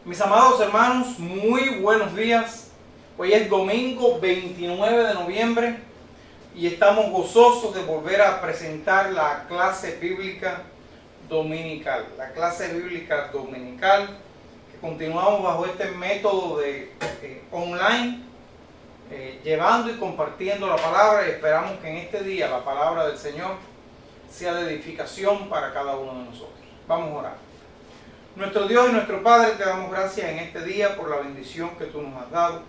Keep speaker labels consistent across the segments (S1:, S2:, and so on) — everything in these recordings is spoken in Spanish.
S1: Mis amados hermanos, muy buenos días. Hoy es domingo 29 de noviembre y estamos gozosos de volver a presentar la clase bíblica dominical. La clase bíblica dominical que continuamos bajo este método de online, llevando y compartiendo la palabra, y esperamos que en este día la palabra del Señor sea de edificación para cada uno de nosotros. Vamos a orar. Nuestro Dios y nuestro Padre, te damos gracias en este día por la bendición que tú nos has dado.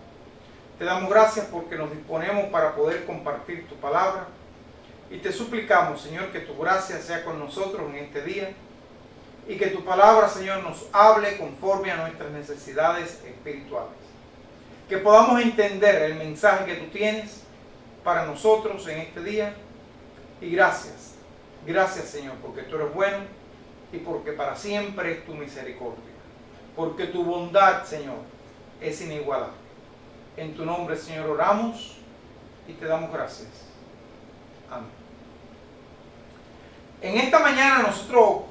S1: Te damos gracias porque nos disponemos para poder compartir tu palabra. Y te suplicamos, Señor, que tu gracia sea con nosotros en este día. Y que tu palabra, Señor, nos hable conforme a nuestras necesidades espirituales. Que podamos entender el mensaje que tú tienes para nosotros en este día. Y gracias. Gracias, Señor, porque tú eres bueno. Y porque para siempre es tu misericordia. Porque tu bondad, Señor, es inigualable. En tu nombre, Señor, oramos y te damos gracias. Amén. En esta mañana nosotros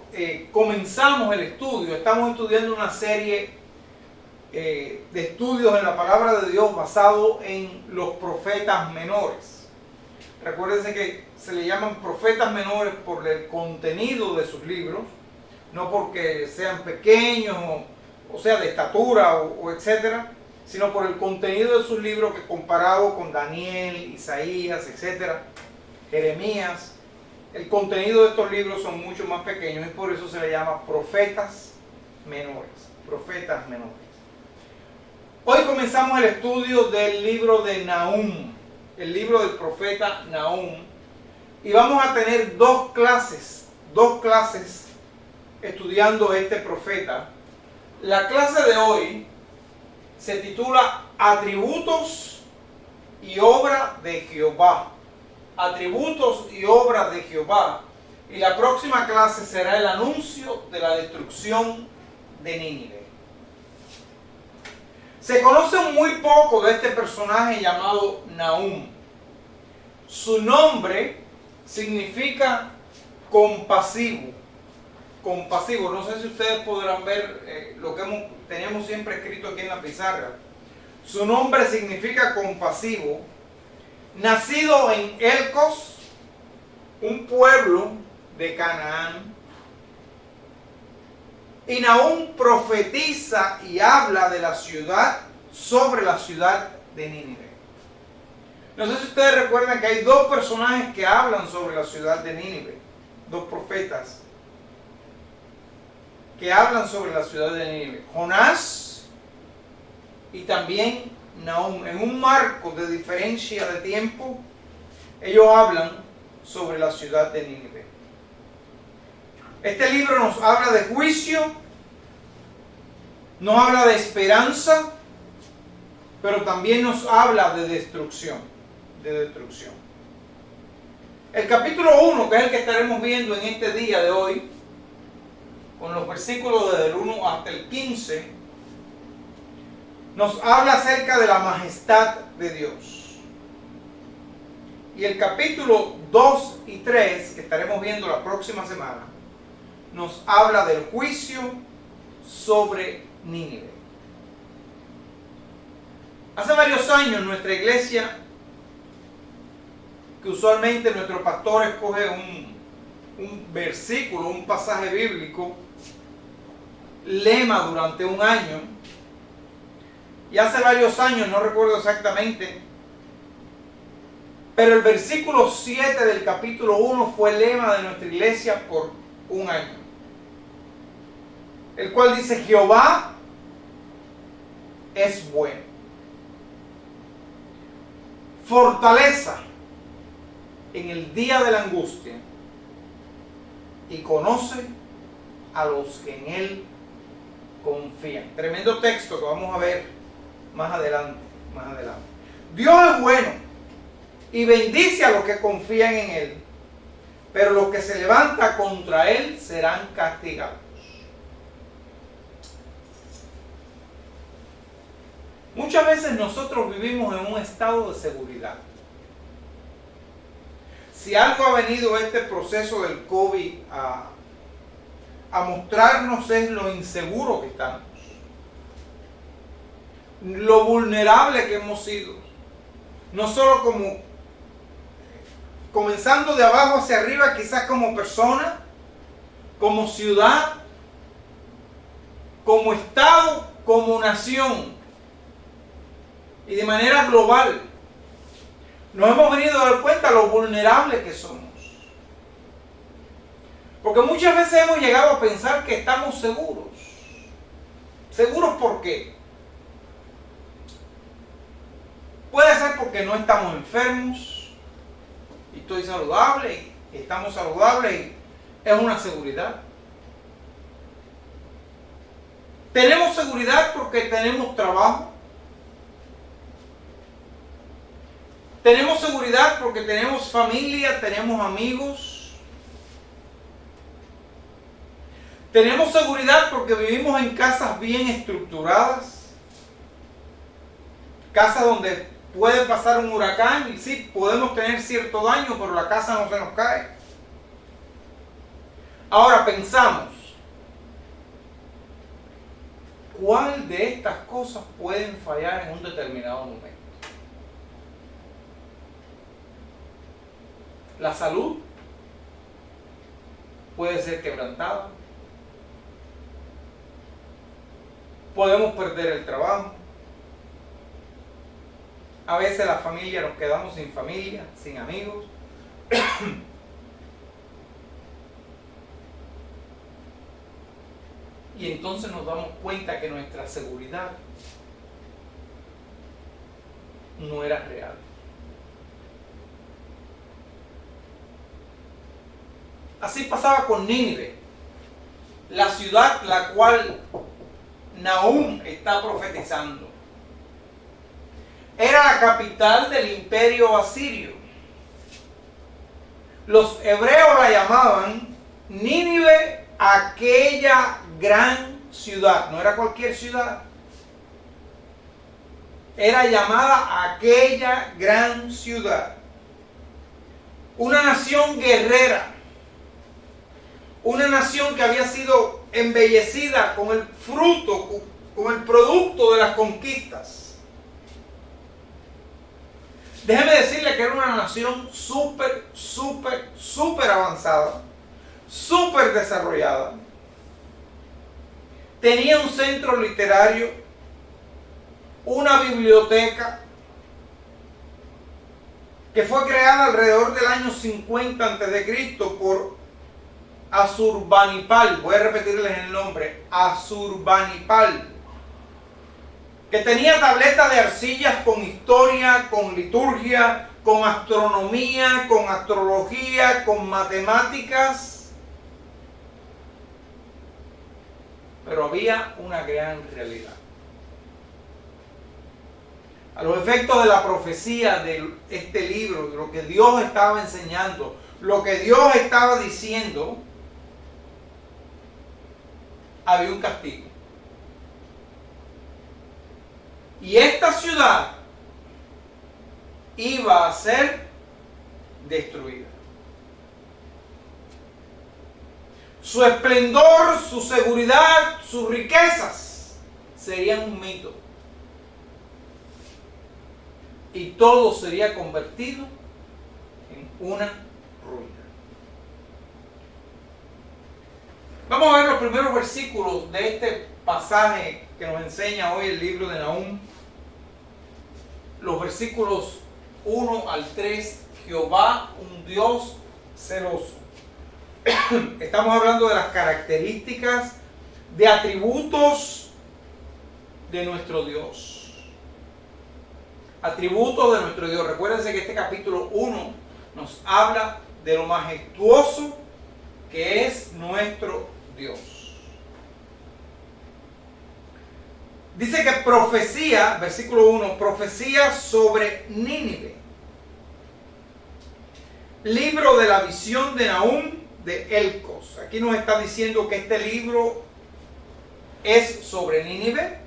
S1: comenzamos el estudio. Estamos estudiando una serie de estudios en la palabra de Dios basado en los profetas menores. Recuérdense que se le llaman profetas menores por el contenido de sus libros, no porque sean pequeños o sea de estatura o etcétera, sino por el contenido de sus libros, que comparado con Daniel, Isaías, etcétera, Jeremías, el contenido de estos libros son mucho más pequeños y por eso se le llama profetas menores. Profetas menores. Hoy comenzamos el estudio del libro de Nahum, el libro del profeta Nahum, y vamos a tener dos clases estudiando este profeta. La clase de hoy se titula Atributos y obra de Jehová. Atributos y obra de Jehová. Y la próxima clase será el anuncio de la destrucción de Nínive. Se conoce muy poco de este personaje llamado Nahum. Su nombre significa compasivo. Compasivo. No sé si ustedes podrán ver lo que teníamos siempre escrito aquí en la pizarra. Su nombre significa compasivo. Nacido en Elcos, un pueblo de Canaán. Y Nahum profetiza y habla de la ciudad, sobre la ciudad de Nínive. No sé si ustedes recuerdan que hay dos personajes que hablan sobre la ciudad de Nínive. Dos profetas que hablan sobre la ciudad de Nínive. Jonás y también Nahum. En un marco de diferencia de tiempo, ellos hablan sobre la ciudad de Nínive. Este libro nos habla de juicio, nos habla de esperanza, pero también nos habla de destrucción. El capítulo 1, que es el que estaremos viendo en este día de hoy, con los versículos desde el 1 hasta el 15, nos habla acerca de la majestad de Dios. Y el capítulo 2 y 3, que estaremos viendo la próxima semana, nos habla del juicio sobre Nínive. Hace varios años nuestra iglesia, que usualmente nuestro pastor escoge un versículo, un pasaje bíblico, lema durante un año, y hace varios años, no recuerdo exactamente, pero el versículo 7 del capítulo 1 fue lema de nuestra iglesia por un año, el cual dice: Jehová es bueno, fortaleza en el día de la angustia, y conoce a los que en él confían. Tremendo texto que vamos a ver más adelante. Dios es bueno y bendice a los que confían en él, pero los que se levantan contra él serán castigados. Muchas veces nosotros vivimos en un estado de seguridad. Si algo ha venido este proceso del COVID a mostrarnos es lo inseguro que estamos. lo vulnerable que hemos sido. No solo como comenzando de abajo hacia arriba, quizás como persona, como ciudad, como estado, como nación y de manera global. Nos hemos venido a dar cuenta de lo vulnerables que somos. Porque muchas veces hemos llegado a pensar que estamos seguros. ¿Seguros por qué? Puede ser porque no estamos enfermos y estoy saludable y estamos saludables y es una seguridad. Tenemos seguridad porque tenemos trabajo. Tenemos seguridad porque tenemos familia, tenemos amigos. Tenemos seguridad porque vivimos en casas bien estructuradas. Casas donde puede pasar un huracán y sí, podemos tener cierto daño, pero la casa no se nos cae. Ahora pensamos, ¿cuál de estas cosas pueden fallar en un determinado momento? La salud puede ser quebrantada. Podemos perder el trabajo. A veces la familia, nos quedamos sin familia, sin amigos. Y entonces nos damos cuenta que nuestra seguridad no era real. Así pasaba con Nínive, la ciudad la cual Nahum está profetizando. Era la capital del imperio asirio. Los hebreos la llamaban Nínive, aquella gran ciudad. No era cualquier ciudad. Era llamada aquella gran ciudad. Una nación guerrera. Una nación que había sido embellecida con el fruto, con el producto de las conquistas. Déjeme decirle que era una nación súper avanzada, súper desarrollada. Tenía un centro literario, una biblioteca que fue creada alrededor del año 50 a.C. por Asurbanipal. Voy a repetirles el nombre, Asurbanipal, que tenía tabletas de arcillas con historia, con liturgia, con astronomía, con astrología, con matemáticas. Pero había una gran realidad. A los efectos de la profecía de este libro, de lo que Dios estaba enseñando, lo que Dios estaba diciendo, había un castigo. Y esta ciudad iba a ser destruida. Su esplendor, su seguridad, sus riquezas serían un mito. Y todo sería convertido en una ruina. Vamos a ver los primeros versículos de este pasaje que nos enseña hoy el libro de Nahum. Los versículos 1 al 3. Jehová, un Dios celoso. Estamos hablando de las características, de atributos de nuestro Dios. Atributos de nuestro Dios. Recuérdense que este capítulo 1 nos habla de lo majestuoso que es nuestro Dios. Dice que profecía, versículo 1, profecía sobre Nínive. Libro de la visión de Nahum de Elcos. Aquí nos está diciendo que este libro es sobre Nínive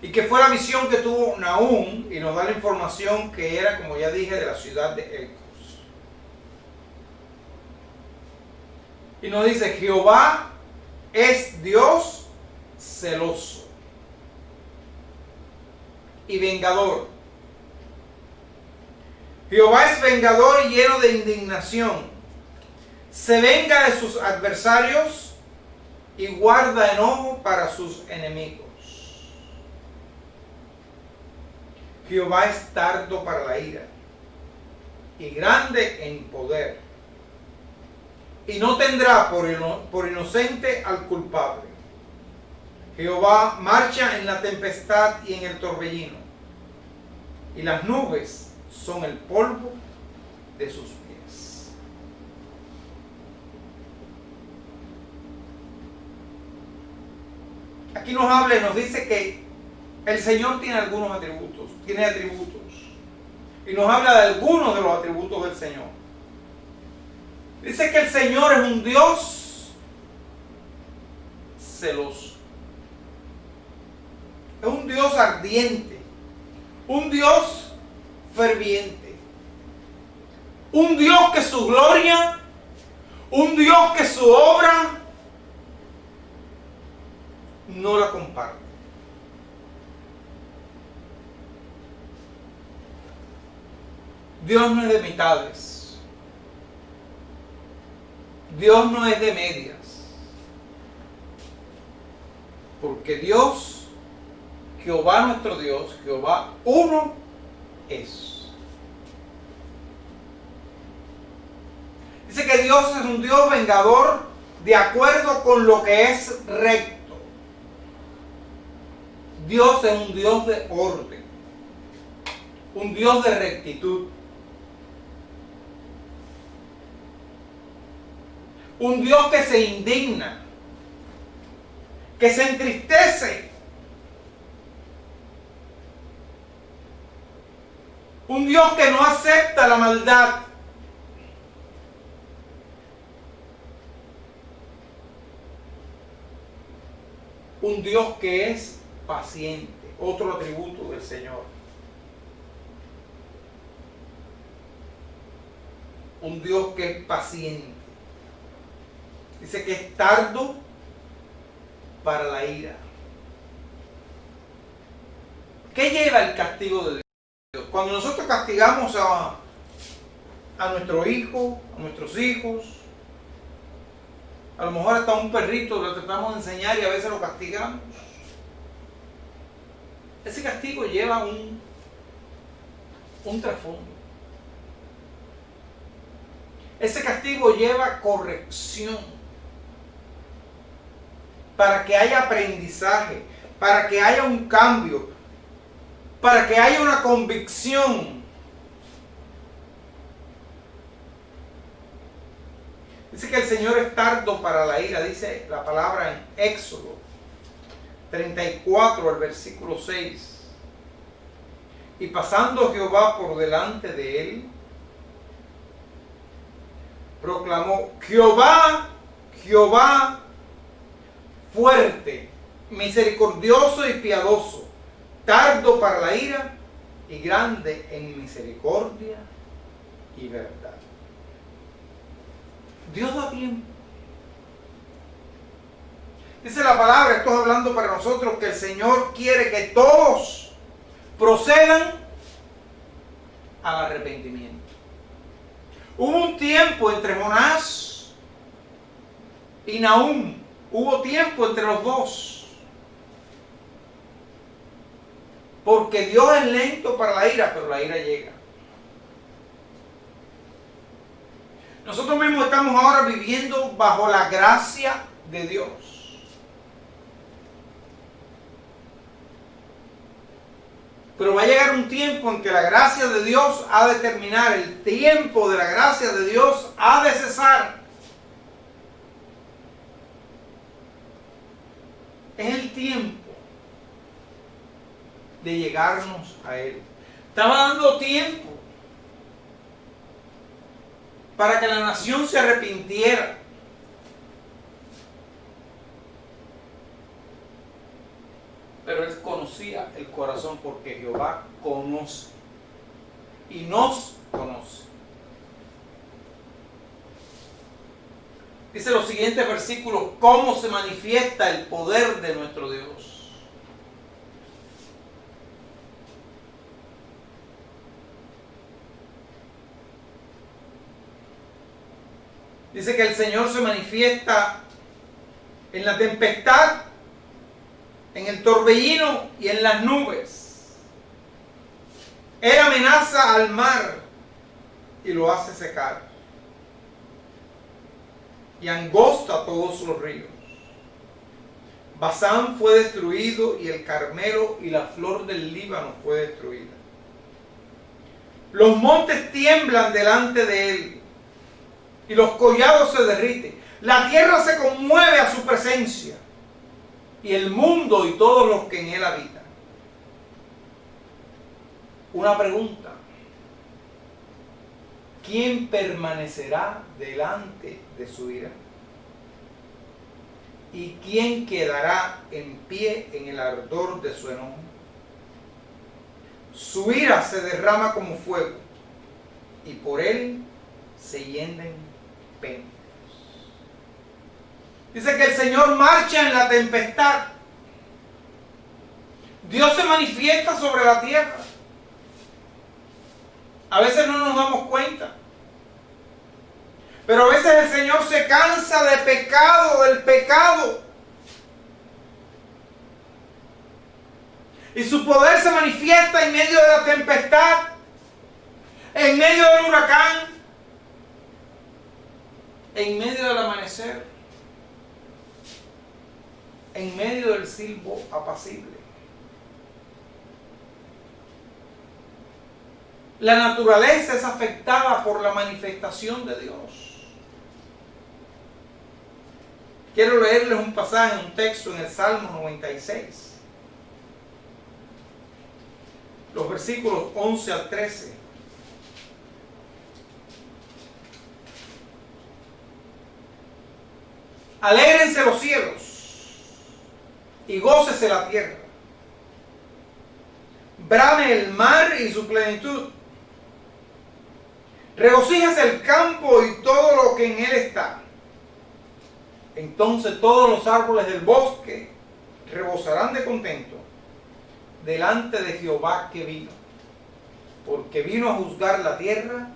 S1: y que fue la visión que tuvo Nahum, y nos da la información que era, como ya dije, de la ciudad de Elcos. Y nos dice: Jehová es Dios celoso. y vengador. Jehová es vengador y lleno de indignación. Se venga de sus adversarios y guarda enojo para sus enemigos. Jehová es tardo para la ira y grande en poder, y no tendrá por inocente al culpable. Jehová marcha en la tempestad y en el torbellino, y las nubes son el polvo de sus pies. Aquí nos habla y nos dice que el Señor tiene algunos atributos, y nos habla de algunos de los atributos del Señor. Dice que el Señor es un Dios celoso, es un Dios ardiente, un Dios ferviente, un Dios que su gloria, un Dios que su obra no la comparte. Dios no es de mitades. Dios no es de medias. Porque Dios, Jehová nuestro Dios, Jehová uno es. Dice que Dios es un Dios vengador de acuerdo con lo que es recto. Dios es un Dios de orden, un Dios de rectitud. Un Dios que se indigna, que se entristece. Un Dios que no acepta la maldad. Un Dios que es paciente, otro atributo del Señor. Un Dios que es paciente. Dice que es tardo para la ira. ¿Qué lleva el castigo de Dios? Cuando nosotros castigamos a nuestro hijo, a nuestros hijos, a lo mejor hasta un perrito lo tratamos de enseñar y a veces lo castigamos. Ese castigo lleva un trasfondo. Ese castigo lleva corrección. Para que haya aprendizaje, para que haya un cambio, para que haya una convicción. Dice que el Señor es tardo para la ira, dice la palabra en Éxodo 34, el versículo 6. Y pasando Jehová por delante de él, proclamó: Jehová, Jehová, fuerte, misericordioso y piadoso, tardo para la ira y grande en misericordia y verdad. Dios da tiempo. Dice la palabra, esto es hablando para nosotros, que el Señor quiere que todos procedan al arrepentimiento. Hubo un tiempo entre Jonás y Nahum. Hubo tiempo entre los dos. Porque Dios es lento para la ira, pero la ira llega. Nosotros mismos estamos ahora viviendo bajo la gracia de Dios. Pero va a llegar un tiempo en que la gracia de Dios ha de terminar. El tiempo de la gracia de Dios ha de cesar. Es el tiempo de llegarnos a Él. Estaba dando tiempo para que la nación se arrepintiera. Pero Él conocía el corazón, porque Jehová conoce y nos conoce. Dice los siguientes versículos, cómo se manifiesta el poder de nuestro Dios. Dice que el Señor se manifiesta en la tempestad, en el torbellino y en las nubes. Él amenaza al mar y lo hace secar. Y angosta todos los ríos. Basán fue destruido y el Carmelo y la flor del Líbano fue destruida. Los montes tiemblan delante de él y los collados se derriten. La tierra se conmueve a su presencia y el mundo y todos los que en él habitan. Una pregunta: ¿quién permanecerá delante de su ira? ¿Y quién quedará en pie en el ardor de su enojo? Su ira se derrama como fuego y por él se hienden peñas. Dice que el Señor marcha en la tempestad. Dios se manifiesta sobre la tierra. A veces no nos damos cuenta. Pero a veces el Señor se cansa del pecado. Y su poder se manifiesta en medio de la tempestad, en medio del huracán, en medio del amanecer, en medio del silbo apacible. La naturaleza es afectada por la manifestación de Dios. Quiero leerles un pasaje, un texto en el Salmo 96. Los versículos 11 al 13. Alégrense los cielos y gócese la tierra. Brame el mar y su plenitud. Regocíjese el campo y todo lo que en él está. Entonces todos los árboles del bosque rebosarán de contento delante de Jehová que vino. Porque vino a juzgar la tierra,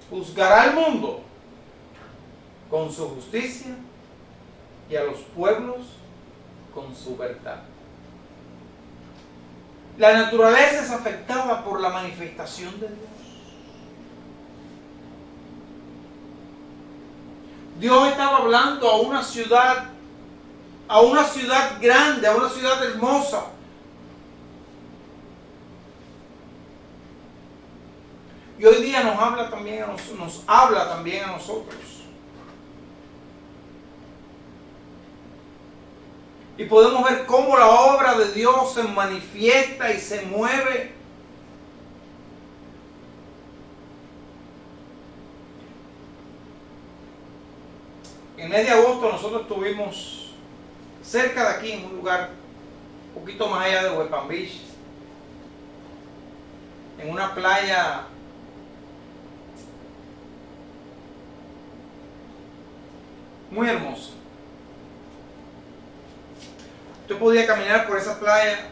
S1: juzgará al mundo con su justicia y a los pueblos con su verdad. La naturaleza es afectada por la manifestación de Dios. Dios estaba hablando a una ciudad grande, a una ciudad hermosa. Y hoy día nos habla también a nosotros. Y podemos ver cómo la obra de Dios se manifiesta y se mueve. En el mes de agosto nosotros estuvimos cerca de aquí, en un lugar un poquito más allá de West Palm Beach, en una playa muy hermosa. Usted podía caminar por esa playa,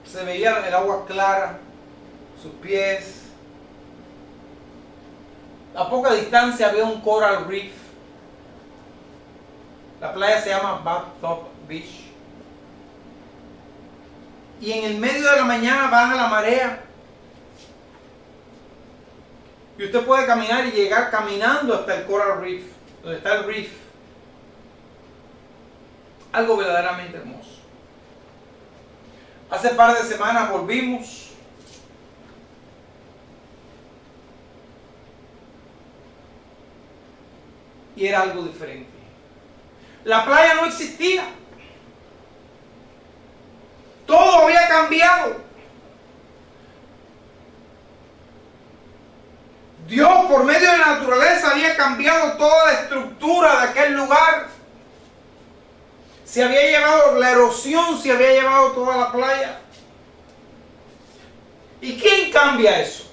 S1: se veía el agua clara, sus pies. A poca distancia había un coral reef. La playa se llama Bathtub Beach. Y en el medio de la mañana baja la marea. Y usted puede caminar y llegar caminando hasta el coral reef, donde está el reef. Algo verdaderamente hermoso. Hace par de semanas volvimos. Y era algo diferente. La playa no existía. Todo había cambiado. Dios, por medio de la naturaleza, había cambiado toda la estructura de aquel lugar. Se había llevado la erosión, se había llevado toda la playa. ¿Y quién cambia eso?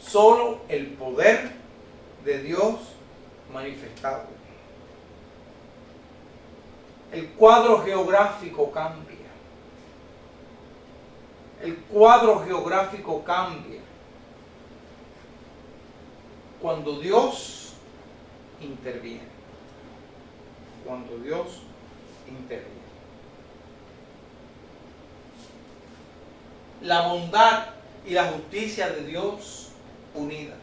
S1: Solo el poder de Dios manifestado. El cuadro geográfico cambia. el cuadro geográfico cambia cuando Dios interviene. Cuando Dios interviene. La bondad y la justicia de Dios unidas.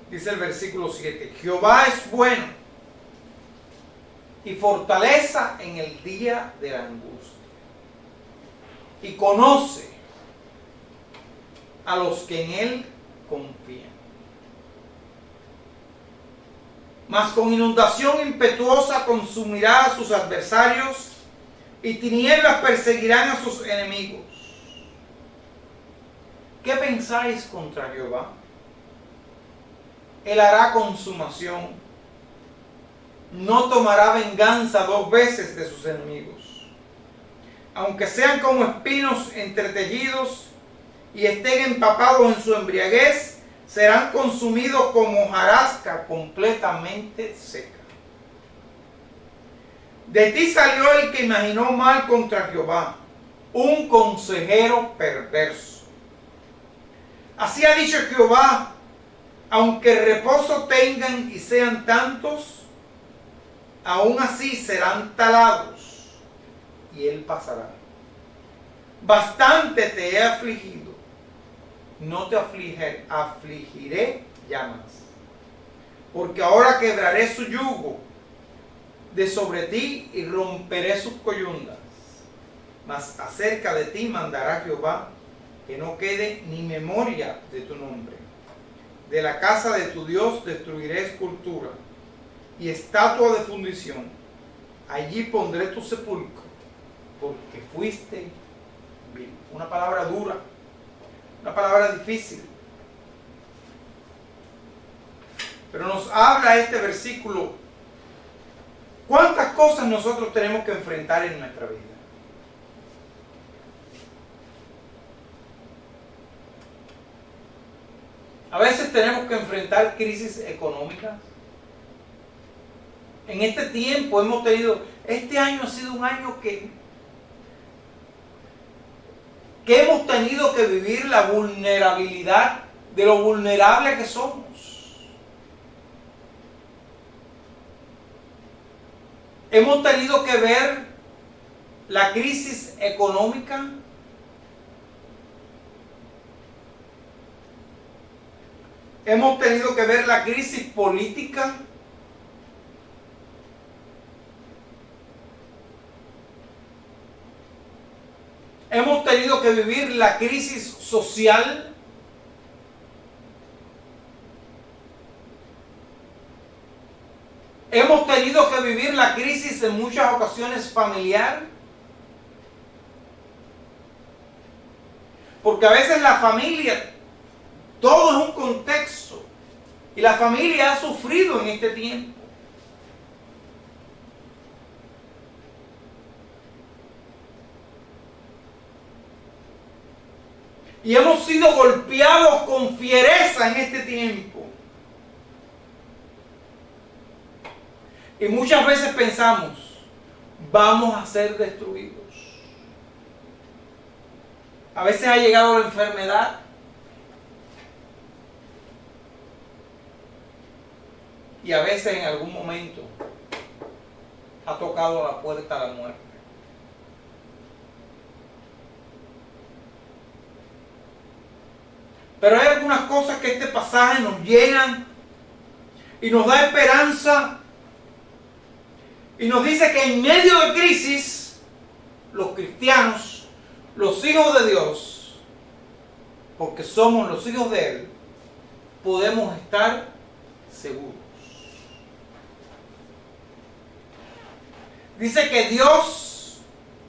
S1: Dice el versículo 7, Jehová es bueno y fortaleza en el día de la angustia, y conoce a los que en él confían. Mas con inundación impetuosa consumirá a sus adversarios, y tinieblas perseguirán a sus enemigos. ¿Qué pensáis contra Jehová? Él hará consumación. No tomará venganza 2 veces de sus enemigos. Aunque sean como espinos entretejidos y estén empapados en su embriaguez, serán consumidos como hojarasca completamente seca. De ti salió el que imaginó mal contra Jehová, un consejero perverso. Así ha dicho Jehová, aunque reposo tengan y sean tantos, aún así serán talados, y él pasará. Bastante te he afligido, no te afligiré ya más, porque ahora quebraré su yugo de sobre ti y romperé sus coyundas. Mas acerca de ti mandará Jehová, que no quede ni memoria de tu nombre. De la casa de tu Dios destruiré escultura y estatua de fundición. Allí pondré tu sepulcro, porque fuiste vil. Una palabra dura, una palabra difícil. Pero nos habla este versículo. ¿Cuántas cosas nosotros tenemos que enfrentar en nuestra vida? A veces tenemos que enfrentar crisis económicas. En este tiempo este año ha sido un año que hemos tenido que vivir la vulnerabilidad de lo vulnerable que somos. Hemos tenido que ver la crisis económica. Hemos tenido que ver la crisis política. Hemos tenido que vivir la crisis social. Hemos tenido que vivir la crisis en muchas ocasiones familiar. Porque a veces la familia, todo es un contexto. Y la familia ha sufrido en este tiempo. Y hemos sido golpeados con fiereza en este tiempo. Y muchas veces pensamos, vamos a ser destruidos. A veces ha llegado la enfermedad. Y a veces en algún momento ha tocado la puerta a la muerte. Pero hay algunas cosas que este pasaje nos llenan y nos da esperanza. Y nos dice que en medio de crisis, los cristianos, los hijos de Dios, porque somos los hijos de Él, podemos estar seguros. Dice que Dios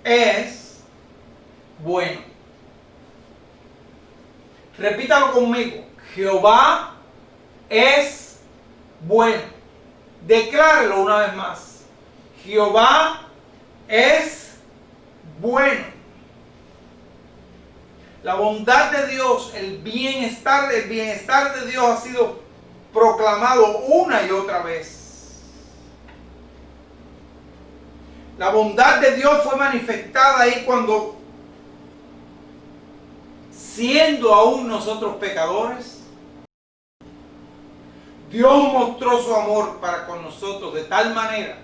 S1: es bueno. Repítalo conmigo. Jehová es bueno. Declárelo una vez más. Jehová es bueno. La bondad de Dios, el bienestar de Dios ha sido proclamado una y otra vez. La bondad de Dios fue manifestada ahí cuando siendo aún nosotros pecadores, Dios mostró su amor para con nosotros de tal manera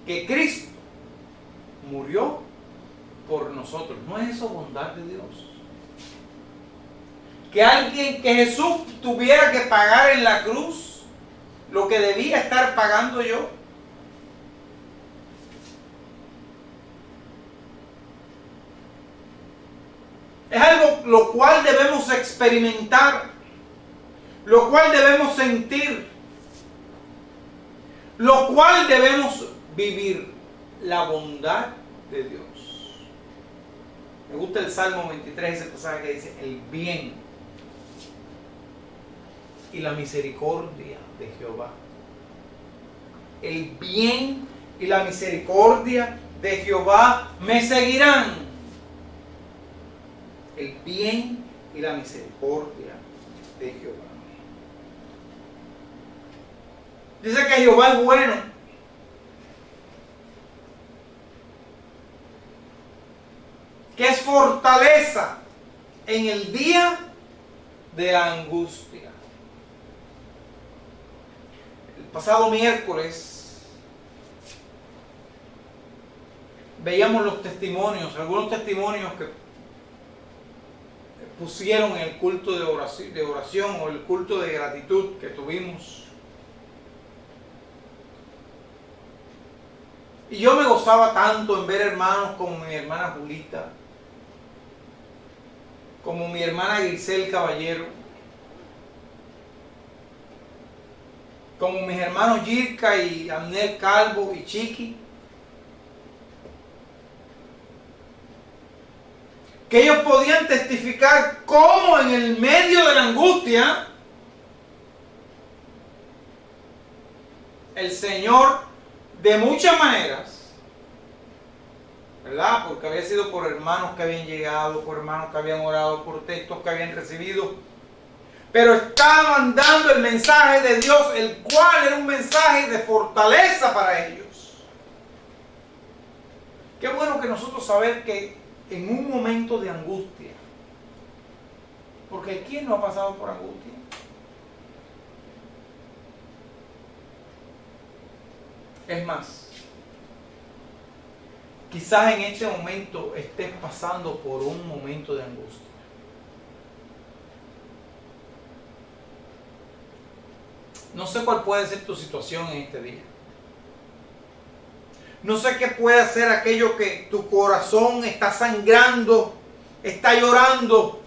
S1: que Cristo murió por nosotros. ¿No es eso bondad de Dios? Que Jesús tuviera que pagar en la cruz lo que debía estar pagando yo. Es algo lo cual debemos experimentar, lo cual debemos sentir, lo cual debemos vivir, la bondad de Dios. Me gusta el Salmo 23, ese pasaje que dice, el bien y la misericordia de Jehová. El bien y la misericordia de Jehová me seguirán. El bien y la misericordia de Jehová. Dice que Jehová es bueno. Que es fortaleza en el día de la angustia. El pasado miércoles veíamos los testimonios, algunos testimonios que pusieron en el culto de oración o el culto de gratitud que tuvimos. Y yo me gozaba tanto en ver hermanos como mi hermana Julita, como mi hermana Grisel Caballero, como mis hermanos Yirka y Amnel Calvo y Chiqui, que ellos podían testificar cómo en el medio de la angustia el Señor de muchas maneras, ¿verdad? Porque había sido por hermanos que habían llegado, por hermanos que habían orado, por textos que habían recibido, pero estaban dando el mensaje de Dios, el cual era un mensaje de fortaleza para ellos. Qué bueno que nosotros saber que en un momento de angustia, porque ¿quién no ha pasado por angustia? Es más, quizás en este momento estés pasando por un momento de angustia. No sé cuál puede ser tu situación en este día. No sé qué puede ser aquello que tu corazón está sangrando, está llorando.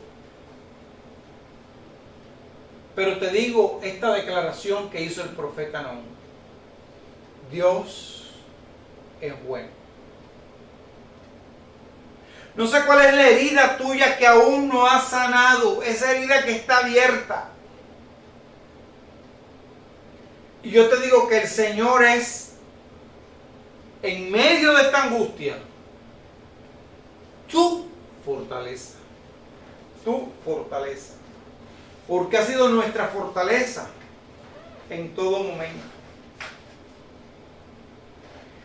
S1: Pero te digo esta declaración que hizo el profeta Nahum. Dios es bueno. No sé cuál es la herida tuya que aún no has sanado, esa herida que está abierta. Y yo te digo que el Señor es, en medio de esta angustia, tu fortaleza. Tu fortaleza. Porque ha sido nuestra fortaleza en todo momento.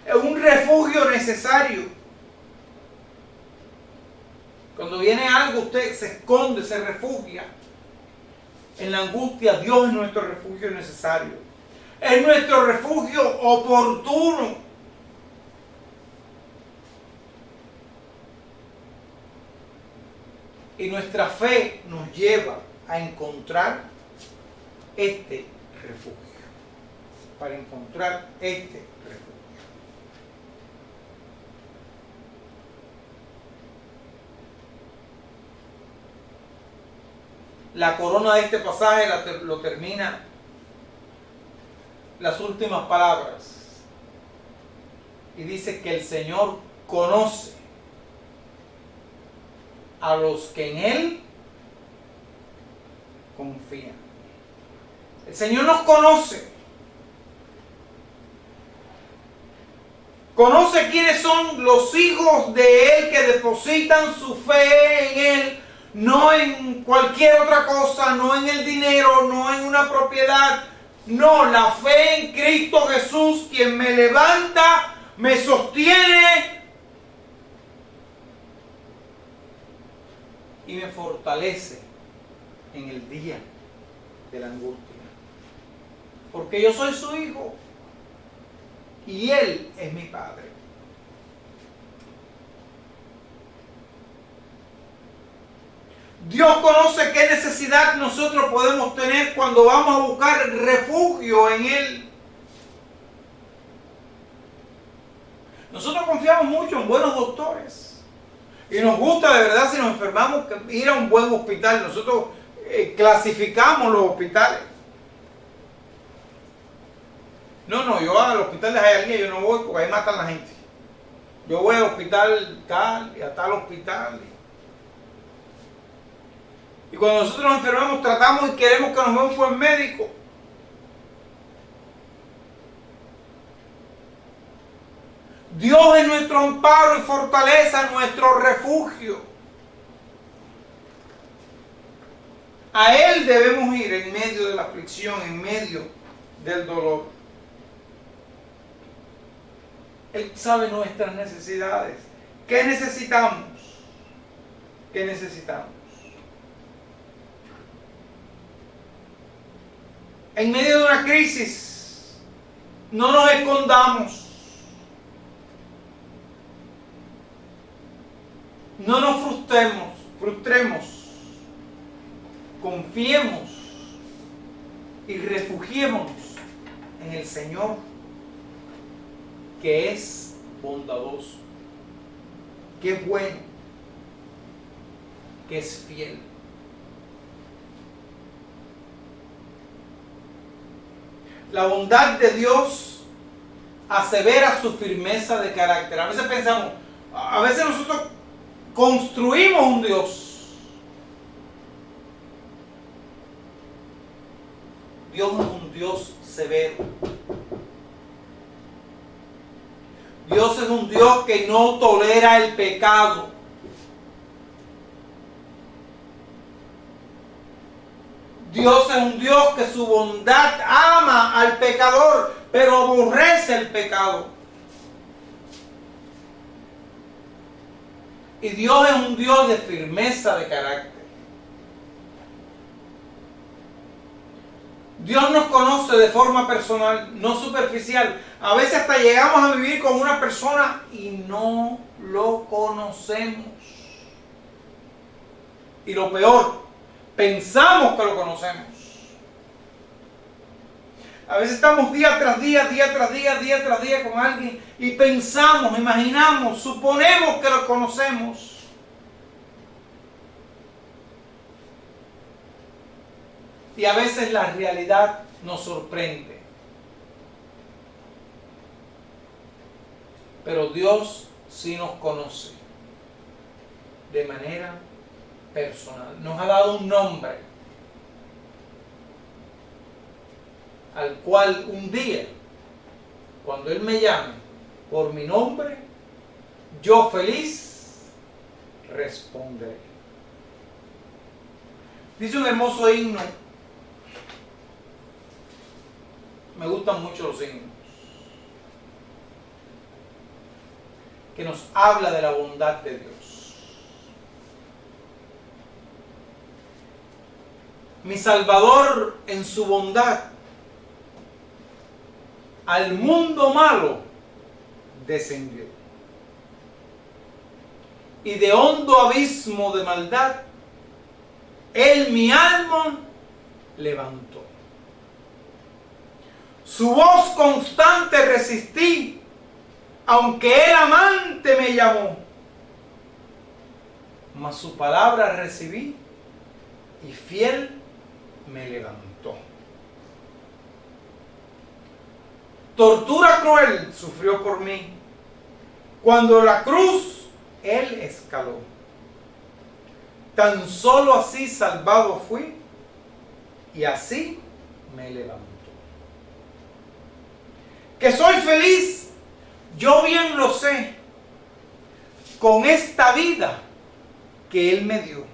S1: Es un refugio necesario. Cuando viene algo, usted se esconde, se refugia. En la angustia, Dios es nuestro refugio necesario. Es nuestro refugio oportuno. Y nuestra fe nos lleva a encontrar este refugio. Para encontrar este refugio. La corona de este pasaje lo termina las últimas palabras. Y dice que el Señor conoce a los que en Él confían. El Señor nos conoce. Conoce quiénes son los hijos de Él que depositan su fe en Él, no en cualquier otra cosa, no en el dinero, no en una propiedad. No, la fe en Cristo Jesús, quien me levanta, me sostiene y me fortalece en el día de la angustia. Porque yo soy su hijo y Él es mi Padre. Dios conoce qué necesidad nosotros podemos tener cuando vamos a buscar refugio en Él. Nosotros confiamos mucho en buenos doctores. Y nos gusta de verdad, si nos enfermamos, ir a un buen hospital. Nosotros clasificamos los hospitales. No, yo al hospital de Hialeah yo no voy porque ahí matan a la gente. Yo voy al hospital tal y a tal hospital. Y cuando nosotros nos enfermamos, tratamos y queremos que nos vea un buen médico. Dios es nuestro amparo y fortaleza, nuestro refugio. A Él debemos ir en medio de la aflicción, en medio del dolor. Él sabe nuestras necesidades. ¿Qué necesitamos? ¿Qué necesitamos? En medio de una crisis, no nos escondamos. No nos frustremos. Confiemos y refugiémonos en el Señor, que es bondadoso, que es bueno, que es fiel. La bondad de Dios asevera su firmeza de carácter. A veces nosotros construimos un Dios. Dios es un Dios severo. Dios es un Dios que no tolera el pecado. Dios es un Dios que su bondad ama al pecador, pero aborrece el pecado. Y Dios es un Dios de firmeza de carácter. Dios nos conoce de forma personal, no superficial. A veces hasta llegamos a vivir con una persona y no lo conocemos. Y lo peor, pensamos que lo conocemos. A veces estamos día tras día con alguien y pensamos, imaginamos, suponemos que lo conocemos. Y a veces la realidad nos sorprende. Pero Dios sí nos conoce de manera personal. Nos ha dado un nombre al cual un día, cuando Él me llame por mi nombre, yo feliz responderé. Dice un hermoso himno. Me gustan mucho los himnos, que nos habla de la bondad de Dios. Mi Salvador en su bondad al mundo malo descendió, y de hondo abismo de maldad Él mi alma levantó. Su voz constante resistí, aunque el amante me llamó, mas su palabra recibí y fiel me levantó. Tortura cruel sufrió por mí, cuando la cruz Él escaló. Tan solo así salvado fui y así me levantó. Que soy feliz, yo bien lo sé, con esta vida que Él me dio,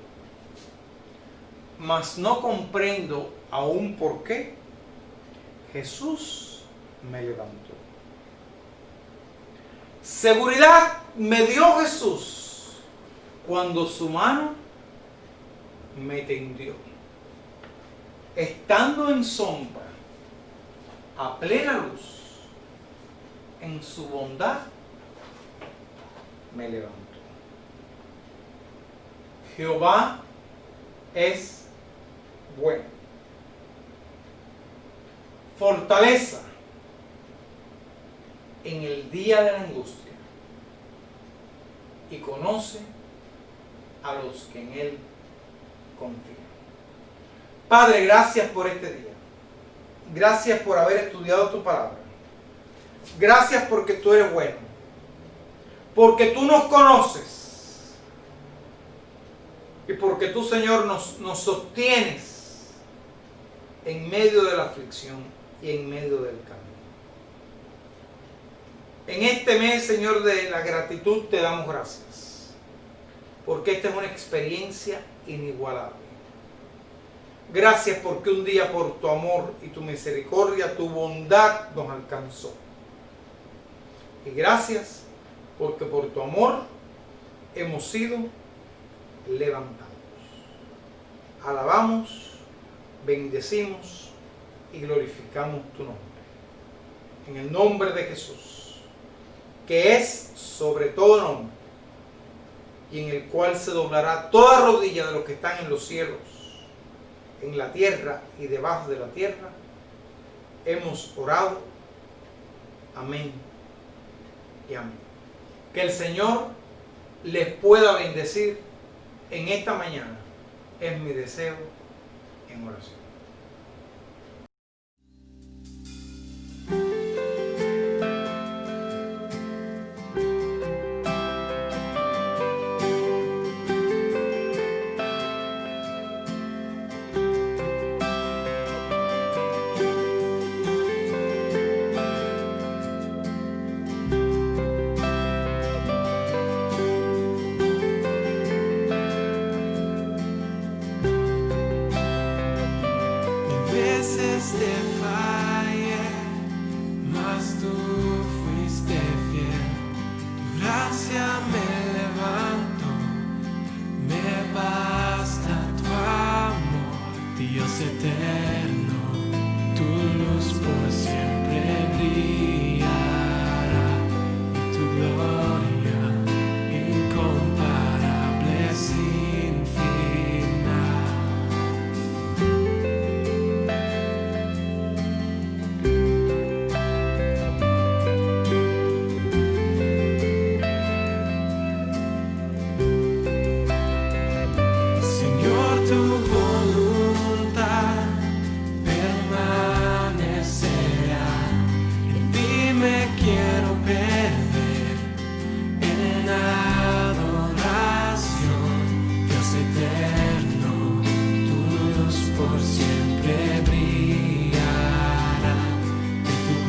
S1: mas no comprendo aún por qué Jesús me levantó. Seguridad me dio Jesús cuando su mano me tendió. Estando en sombra, a plena luz, en su bondad, me levantó. Jehová es bueno. Fortaleza en el día de la angustia y conoce a los que en Él confían. Padre, gracias por este día. Gracias por haber estudiado tu palabra. Gracias porque tú eres bueno. Porque tú nos conoces. Y porque tú, Señor, nos sostienes en medio de la aflicción y en medio del camino. En este mes, Señor, de la gratitud te damos gracias. Porque esta es una experiencia inigualable. Gracias porque un día por tu amor y tu misericordia, tu bondad nos alcanzó. Y gracias porque por tu amor hemos sido levantados. Alabamos, bendecimos y glorificamos tu nombre. En el nombre de Jesús, que es sobre todo nombre, y en el cual se doblará toda rodilla de los que están en los cielos, en la tierra y debajo de la tierra, hemos orado. Amén y amén. Que el Señor les pueda bendecir en esta mañana. Es mi deseo en oración.